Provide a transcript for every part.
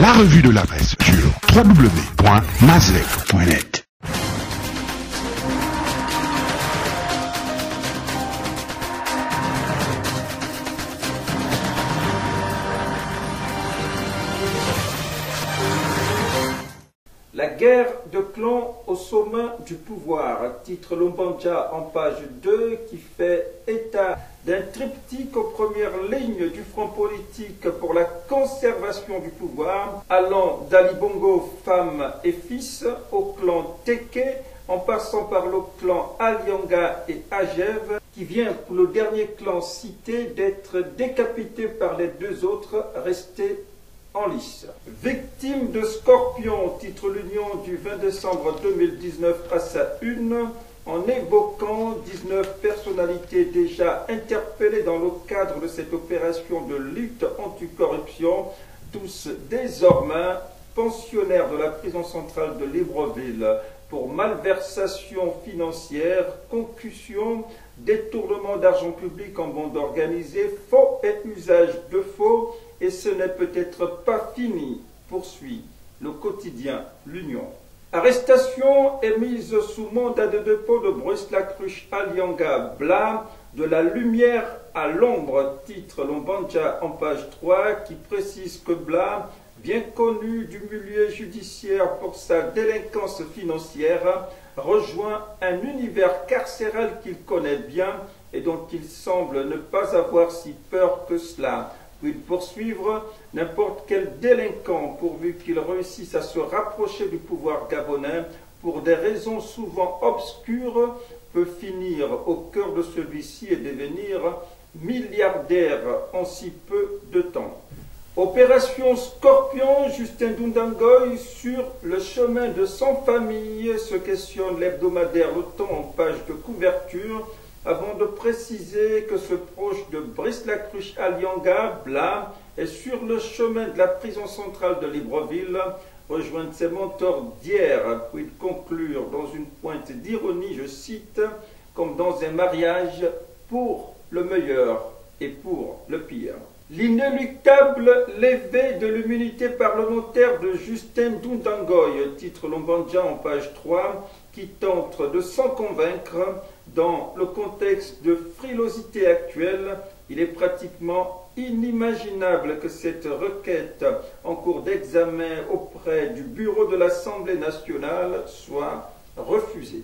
La revue de la presse sur www.mazec.net. La guerre de clans au sommet du pouvoir, titre Lombanja en page 2, qui fait état d'un triptyque aux premières lignes du front politique pour la conservation du pouvoir, allant d'Ali Bongo, femme et fils, au clan Teke, en passant par le clan Alianga et Ajev, qui vient pour le dernier clan cité d'être décapité par les deux autres restés en lice. Victime de Scorpion, titre l'Union du 20 décembre 2019 à sa une, en évoquant 19 personnalités déjà interpellées dans le cadre de cette opération de lutte anticorruption, tous désormais pensionnaires de la prison centrale de Libreville pour malversation financière, concussion, détournement d'argent public en bande organisée, faux et usage de faux. Et ce n'est peut-être pas fini, poursuit le quotidien L'Union. Arrestation et mise sous mandat de dépôt de Brice Lacruche Alianga Bla, de la lumière à l'ombre, titre Lombanja en page 3, qui précise que Bla, bien connu du milieu judiciaire pour sa délinquance financière, rejoint un univers carcéral qu'il connaît bien et dont il semble ne pas avoir si peur que cela. Puis poursuivre n'importe quel délinquant pourvu qu'il réussisse à se rapprocher du pouvoir gabonais pour des raisons souvent obscures peut finir au cœur de celui-ci et devenir milliardaire en si peu de temps. Opération Scorpion, Justin Dundangoy sur le chemin de sans famille, se questionne l'hebdomadaire Le Temps en page de couverture, avant de préciser que ce proche de Brice Lacruche Alianga, Bla, est sur le chemin de la prison centrale de Libreville, rejoindre ses mentors d'hier, puis conclure dans une pointe d'ironie, je cite, comme dans un mariage, pour le meilleur et pour le pire. L'inéluctable levée de l'immunité parlementaire de Justin Dundangoy, titre Lombanja en page 3, qui tente de s'en convaincre. Dans le contexte de frilosité actuelle, il est pratiquement inimaginable que cette requête en cours d'examen auprès du bureau de l'Assemblée nationale soit refusée.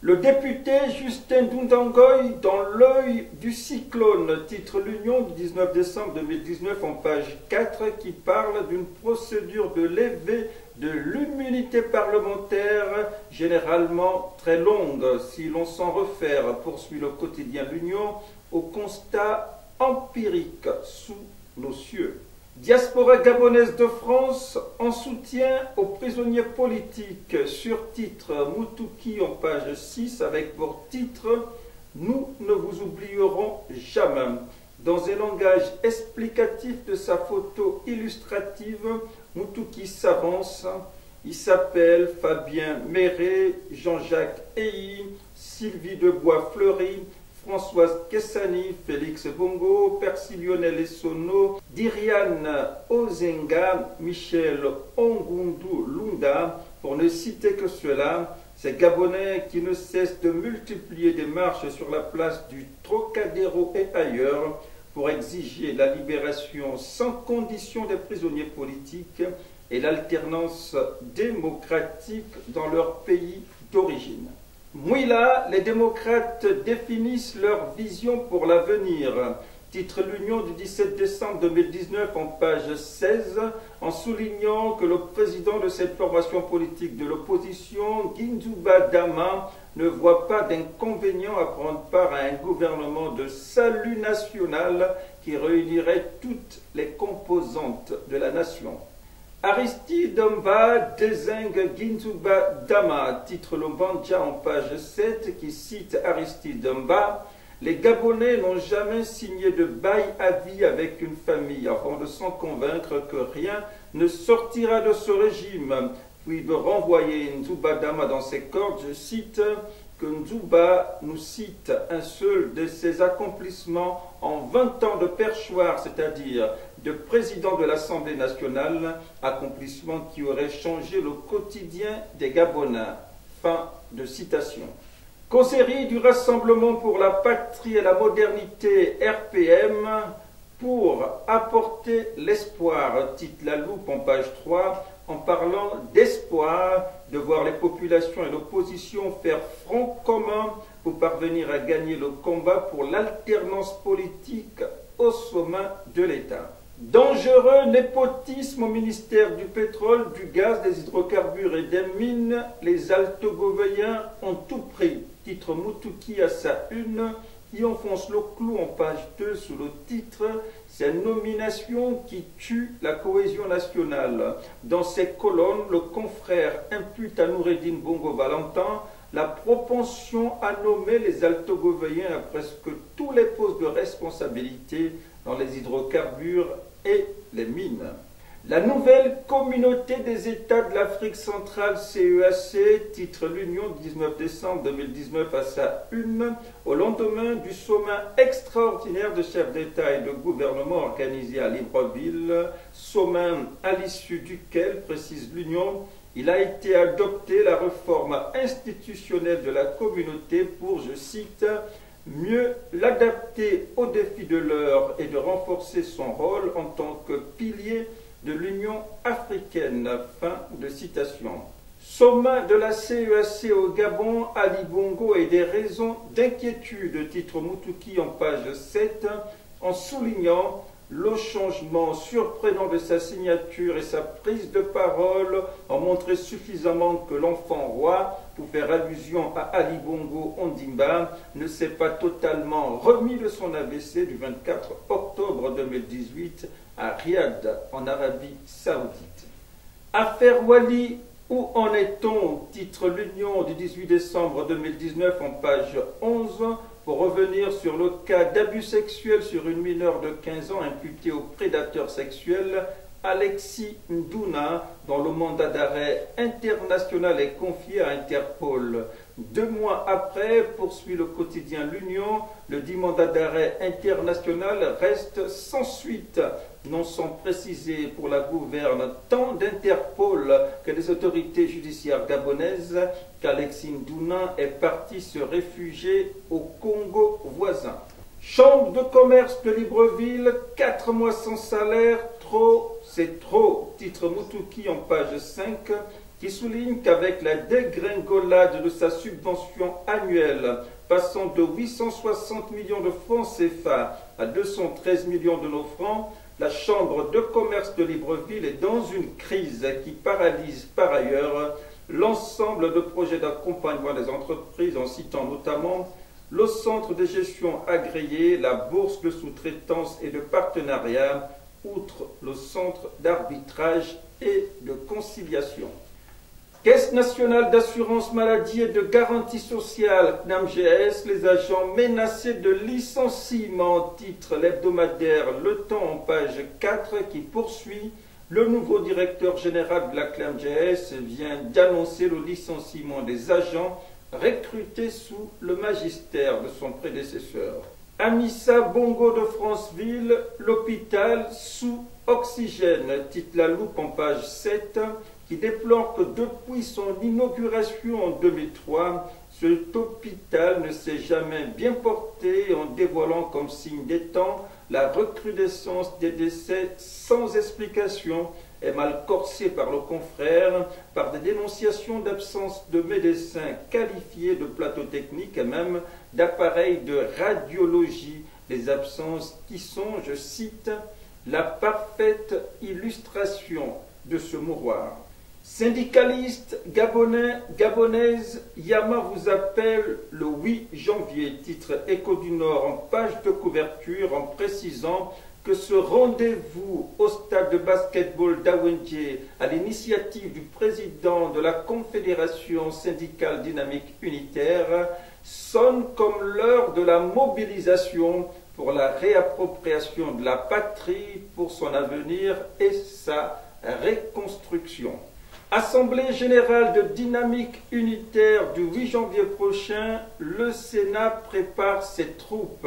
Le député Justin Dundangoy dans l'œil du cyclone, titre l'Union du 19 décembre 2019 en page 4, qui parle d'une procédure de levée de l'immunité parlementaire généralement très longue si l'on s'en réfère, poursuit le quotidien L'Union, au constat empirique sous nos cieux. Diaspora gabonaise de France en soutien aux prisonniers politiques, surtitre Moutouki en page 6 avec pour titre « Nous ne vous oublierons jamais ». Dans un langage explicatif de sa photo illustrative, Moutouki s'avance. Il s'appelle Fabien Méret, Jean-Jacques Eyi, Sylvie Debois-Fleury, Françoise Kessani, Félix Bongo, Percy Lionel Essonno, Diriane Ozenga, Michel Ongundu Lunda, pour ne citer que cela. Ces Gabonais qui ne cessent de multiplier des marches sur la place du Trocadéro et ailleurs pour exiger la libération sans condition des prisonniers politiques et l'alternance démocratique dans leur pays d'origine. Mouila, les démocrates définissent leur vision pour l'avenir. Titre l'Union du 17 décembre 2019 en page 16, en soulignant que le président de cette formation politique de l'opposition, Ginzuba Dama, ne voit pas d'inconvénient à prendre part à un gouvernement de salut national qui réunirait toutes les composantes de la nation. Aristide Mba désigne Ginzuba Dama, titre Lombanja en page 7, qui cite Aristide Mba. Les Gabonais n'ont jamais signé de bail à vie avec une famille avant de s'en convaincre que rien ne sortira de ce régime, puis de renvoyer Nzuba Dama dans ses cordes. Je cite que Nzuba nous cite un seul de ses accomplissements en 20 ans de perchoir, c'est-à-dire de président de l'Assemblée nationale, accomplissement qui aurait changé le quotidien des Gabonais. Fin de citation. Causerie du Rassemblement pour la patrie et la modernité RPM pour apporter l'espoir, titre La Loupe en page 3, en parlant d'espoir de voir les populations et l'opposition faire front commun pour parvenir à gagner le combat pour l'alternance politique au sommet de l'État. Dangereux népotisme au ministère du pétrole, du gaz, des hydrocarbures et des mines, les Altogovéens ont tout pris. Titre Moutouki à sa une, qui enfonce le clou en page 2 sous le titre « Ces nominations qui tuent la cohésion nationale ». Dans ces colonnes, le confrère impute à Noureddine Bongo Valentin la propension à nommer les Altogovéens à presque tous les postes de responsabilité dans les hydrocarbures et les mines. La nouvelle communauté des États de l'Afrique centrale CEAC titre l'Union du 19 décembre 2019 à sa une, au lendemain du sommet extraordinaire de chefs d'État et de gouvernement organisé à Libreville, sommet à l'issue duquel, précise l'Union, il a été adopté la réforme institutionnelle de la communauté pour, je cite, mieux l'adapter aux défis de l'heure et de renforcer son rôle en tant que pilier de l'Union africaine. Fin de citation. Sommet de la CEAC au Gabon, Ali Bongo et des raisons d'inquiétude, titre Moutouki en page 7, en soulignant le changement surprenant de sa signature et sa prise de parole ont montré suffisamment que l'enfant roi, pour faire allusion à Ali Bongo Ondimba, ne s'est pas totalement remis de son AVC du 24 octobre 2018 à Riyad, en Arabie Saoudite. Affaire Wali, où en est-on? Titre l'Union du 18 décembre 2019 en page 11, pour revenir sur le cas d'abus sexuel sur une mineure de 15 ans imputée au prédateur sexuel Alexis Ndouna, dont le mandat d'arrêt international est confié à Interpol. 2 mois après, poursuit le quotidien L'Union, le dit mandat d'arrêt international reste sans suite, non sans préciser pour la gouverne tant d'Interpol que des autorités judiciaires gabonaises qu'Alexis Ndouna est parti se réfugier au Congo voisin. Chambre de commerce de Libreville, 4 mois sans salaire, trop, c'est trop. Titre Moutouki en page 5, qui souligne qu'avec la dégringolade de sa subvention annuelle, passant de 860 millions de francs CFA à 213 millions de nos francs, la Chambre de commerce de Libreville est dans une crise qui paralyse par ailleurs l'ensemble de projets d'accompagnement des entreprises, en citant notamment le centre de gestion agréé, la bourse de sous-traitance et de partenariat, outre le centre d'arbitrage et de conciliation. Caisse nationale d'assurance maladie et de garantie sociale, CNAMGS, les agents menacés de licenciement, titre l'hebdomadaire Le Temps en page 4 qui poursuit. Le nouveau directeur général de la CNAMGS vient d'annoncer le licenciement des agents recrutés sous le magistère de son prédécesseur. Amissa Bongo de Franceville, l'hôpital sous oxygène, titre La Loupe en page 7, qui déplore que depuis son inauguration en 2003, cet hôpital ne s'est jamais bien porté en dévoilant comme signe des temps la recrudescence des décès sans explication et mal corsée par le confrère, par des dénonciations d'absence de médecins qualifiés, de plateaux techniques et même d'appareils de radiologie, des absences qui sont, je cite, la parfaite illustration de ce mouroir. Syndicalistes gabonais, gabonaises, Yama vous appelle le 8 janvier, titre Écho du Nord en page de couverture en précisant que ce rendez-vous au stade de basketball d'Awendié à l'initiative du président de la Confédération syndicale dynamique unitaire sonne comme l'heure de la mobilisation pour la réappropriation de la patrie pour son avenir et sa reconstruction. Assemblée générale de dynamique unitaire du 8 janvier prochain, le Sénat prépare ses troupes.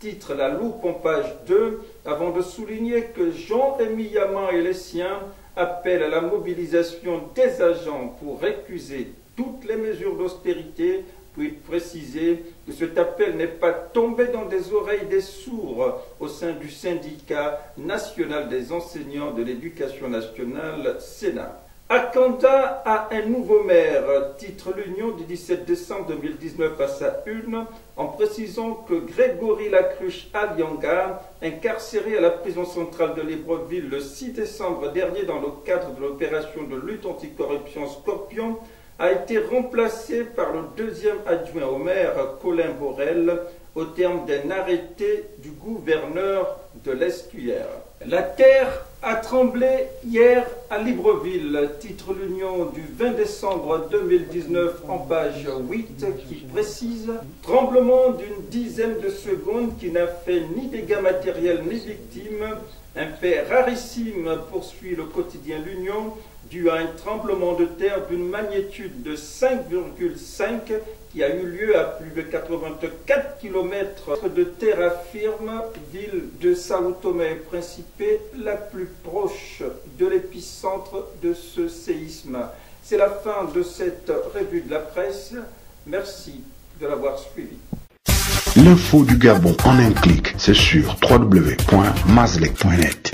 titre La Loupe en page 2, avant de souligner que Jean-Rémy Yaman et les siens appellent à la mobilisation des agents pour récuser toutes les mesures d'austérité, puis préciser que cet appel n'est pas tombé dans des oreilles des sourds au sein du syndicat national des enseignants de l'éducation nationale, Sénat. Akanda a un nouveau maire, titre l'Union du 17 décembre 2019 à sa une, en précisant que Grégory Lacruche Alianga, incarcéré à la prison centrale de Libreville le 6 décembre dernier dans le cadre de l'opération de lutte anticorruption Scorpion, a été remplacé par le deuxième adjoint au maire, Colin Borel, au terme d'un arrêté du gouverneur de l'Estuaire. La terre a tremblé hier à Libreville, titre l'Union du 20 décembre 2019 en page 8 qui précise « Tremblement d'une dizaine de secondes qui n'a fait ni dégâts matériels ni victimes, un fait rarissime poursuit le quotidien L'Union dû à un tremblement de terre d'une magnitude de 5,5 qui a eu lieu à plus de 84 km de terre firme, ville de Sao Tomé et Principe, la plus proche de l'épicentre de ce séisme. C'est la fin de cette revue de la presse. Merci de l'avoir suivi. L'info du Gabon en un clic, c'est sur www.mazlec.net.